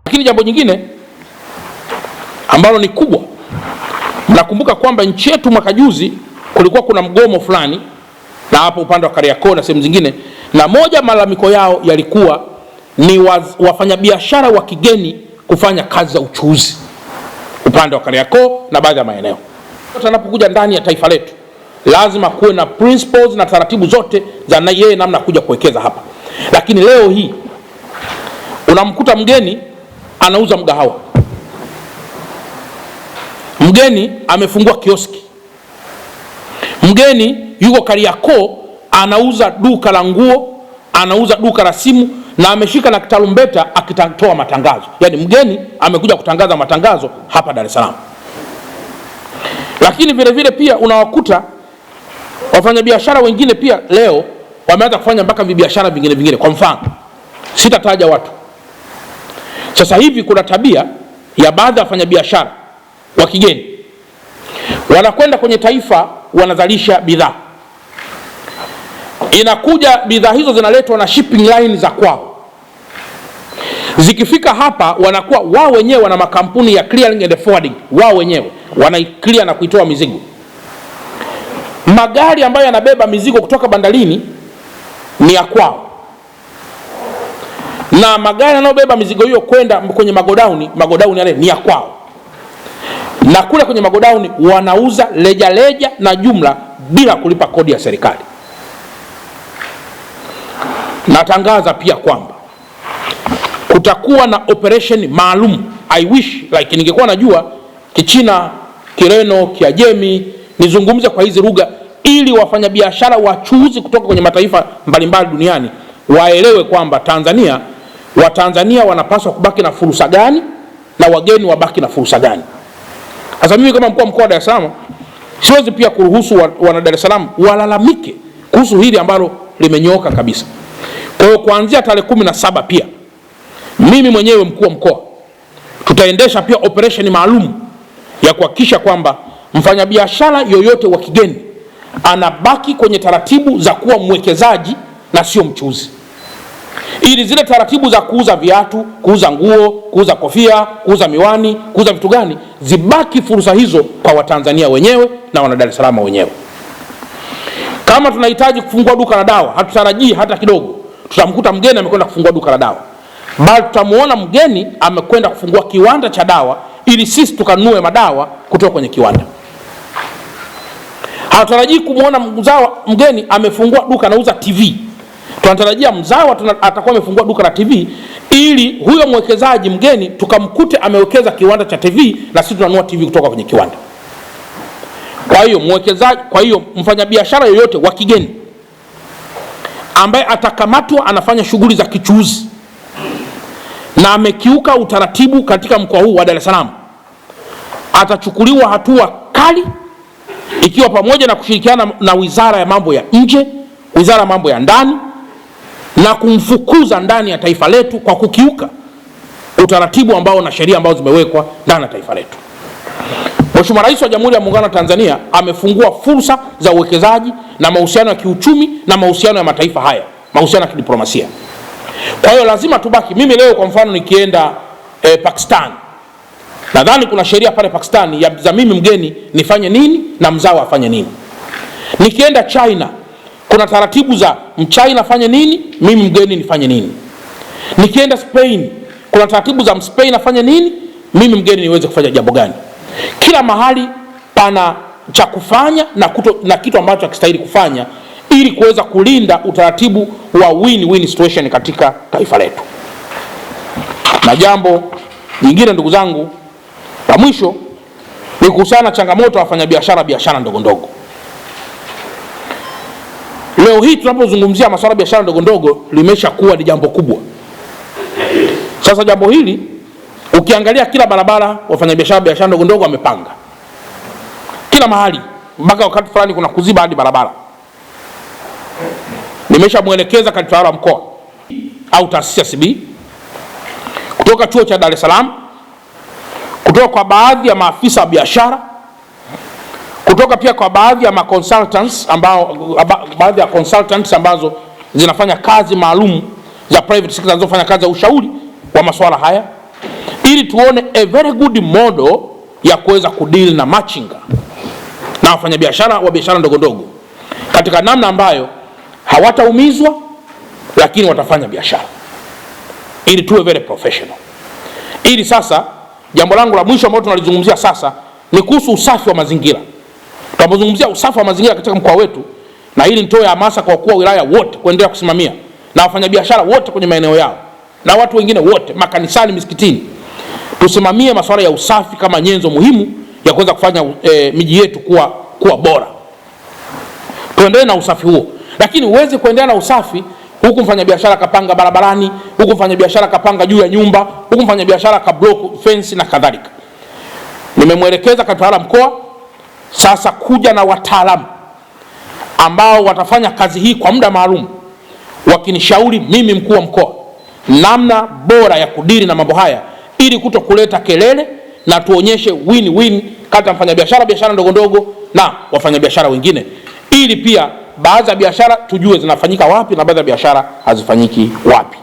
Lakini jambo jingine ambalo ni kubwa, mnakumbuka kwamba nchi yetu mwaka juzi kulikuwa kuna mgomo fulani, na hapo upande wa Kariakoo na sehemu zingine, na moja malalamiko yao yalikuwa ni wafanyabiashara wa kigeni kufanya kazi za uchuuzi upande wa Kariakoo na baadhi ya maeneo. Tunapokuja ndani ya taifa letu lazima kuwe na principles na taratibu zote za yeye namna kuja kuwekeza hapa. Lakini leo hii unamkuta mgeni anauza mgahawa, mgeni amefungua kioski, mgeni yuko Kariakoo anauza duka la nguo, anauza duka la simu, na ameshika na kitarumbeta akitoa matangazo. Yaani mgeni amekuja kutangaza matangazo hapa Dar es Salaam. Lakini vile vile pia unawakuta wafanyabiashara wengine pia leo wameanza kufanya mpaka biashara vingine. Kwa mfano, sitataja watu. Sasa hivi kuna tabia ya baadhi ya wafanyabiashara wa kigeni wanakwenda kwenye taifa, wanazalisha bidhaa, inakuja bidhaa hizo zinaletwa na shipping line za kwao. Zikifika hapa wanakuwa wao wenyewe wana makampuni ya clearing and forwarding, wao wenyewe wanaiclear na kuitoa mizigo. Magari ambayo yanabeba mizigo kutoka bandarini ni ya kwao, na magari yanayobeba mizigo hiyo kwenda kwenye magodauni yale ni ya kwao, na kule kwenye magodauni wanauza leja na jumla bila kulipa kodi ya serikali. Natangaza pia kwamba kutakuwa na operation maalum. I wish like ningekuwa najua Kichina, Kireno, Kiajemi, nizungumze kwa hizi lugha ili wafanyabiashara wachuuzi kutoka kwenye mataifa mbalimbali duniani waelewe kwamba Watanzania wanapaswa kubaki na fursa gani na wageni wabaki na fursa gani. Sasa mimi kama mkuu wa mkoa wa Dar es Salaam siwezi pia kuruhusu wana Dar es Salaam walalamike kuhusu hili ambalo limenyooka kabisa. Kwa hiyo kuanzia tarehe 17 pia mimi mwenyewe mkuu wa mkoa tutaendesha pia operation maalum ya kuhakikisha kwamba mfanyabiashara yoyote wa kigeni anabaki kwenye taratibu za kuwa mwekezaji na sio mchuuzi, ili zile taratibu za kuuza viatu, kuuza nguo, kuuza kofia, kuuza miwani, kuuza vitu gani, zibaki fursa hizo kwa Watanzania wenyewe na wana Dar es Salaam wenyewe. Kama tunahitaji kufungua duka la dawa, hatutarajii hata kidogo tutamkuta mgeni amekwenda kufungua duka la dawa, bali tutamuona mgeni amekwenda kufungua kiwanda cha dawa ili sisi tukanunue madawa kutoka kwenye kiwanda. Hatutarajii kumuona mgeni amefungua duka anauza TV. Tunatarajia mzawa atakuwa amefungua duka la TV ili huyo mwekezaji mgeni tukamkute amewekeza kiwanda cha TV na sisi tunanunua TV kutoka kwenye kiwanda. Kwa hiyo mfanyabiashara yoyote wa kigeni ambaye atakamatwa anafanya shughuli za kichuuzi na amekiuka utaratibu katika mkoa huu wa Dar es Salaam atachukuliwa hatua kali, ikiwa pamoja na kushirikiana na Wizara ya Mambo ya Nje, Wizara ya Mambo ya Ndani, na kumfukuza ndani ya taifa letu kwa kukiuka utaratibu ambao na sheria ambazo zimewekwa ndani ya taifa letu. Mheshimiwa Rais wa Jamhuri ya Muungano wa Tanzania amefungua fursa za uwekezaji na mahusiano ya kiuchumi na mahusiano ya mataifa haya, mahusiano ya kidiplomasia. Kwa hiyo lazima tubaki. Mimi leo kwa mfano nikienda Pakistan, nadhani kuna sheria pale Pakistan za mimi mgeni nifanye nini na mzawa afanye nini. Nikienda China kuna taratibu za Mchina afanye nini, mimi mgeni nifanye nini. Nikienda Spain kuna taratibu za Mspain afanye nini, mimi mgeni niweze kufanya jambo gani. Kila mahali pana cha kufanya na kitu ambacho hakistahili kufanya ili kuweza kulinda utaratibu wa win-win situation katika taifa letu. Na jambo nyingine ndugu zangu la mwisho ni kuhusiana na changamoto ya wafanyabiashara ndogo ndogo. Leo hii tunapozungumzia masuala ya biashara ndogo ndogo limesha kuwa ni jambo kubwa. Sasa jambo hili ukiangalia kila barabara wafanyabiashara ndogo ndogo wamepanga. Kila mahali mpaka wakati fulani kuna kuziba hadi barabara. Nimeshamuelekeza katika tawala mkoa au taasisi ya CB, kutoka chuo cha Dar es Salaam, kutoka kwa baadhi ya maafisa wa biashara, kutoka pia kwa baadhi ya consultants ambazo zinafanya kazi maalum za private sector zinazofanya kazi ya ushauri wa masuala haya, ili tuone a very good model ya kuweza kudeal na machinga na wafanyabiashara wa biashara ndogo ndogo katika namna ambayo hawataumizwa lakini watafanya biashara, ili tuwe very professional. Ili sasa jambo langu la mwisho ambalo tunalizungumzia sasa ni kuhusu usafi wa mazingira. Tunapozungumzia usafi wa mazingira katika mkoa wetu, na hili nitoe hamasa kwa wakuu wa wilaya wote kuendelea kusimamia, na wafanyabiashara wote kwenye maeneo yao na watu wengine wote makanisani, misikitini, tusimamie masuala ya usafi kama nyenzo muhimu ya kuweza kufanya miji yetu kuwa bora. Tuendelee na usafi huo, lakini uweze kuendelea na usafi huku mfanyabiashara kapanga barabarani, huku mfanyabiashara kapanga juu ya nyumba, huku mfanyabiashara ka block fence na kadhalika. Nimemwelekeza katawala mkoa sasa kuja na wataalamu ambao watafanya kazi hii kwa muda maalum, wakinishauri mimi mkuu wa mkoa namna bora ya kudili na mambo haya, ili kutokuleta kelele na tuonyeshe win-win kati ya mfanyabiashara biashara ndogo ndogo na wafanyabiashara wengine, ili pia baadhi ya biashara tujue zinafanyika wapi na baadhi ya biashara hazifanyiki wapi.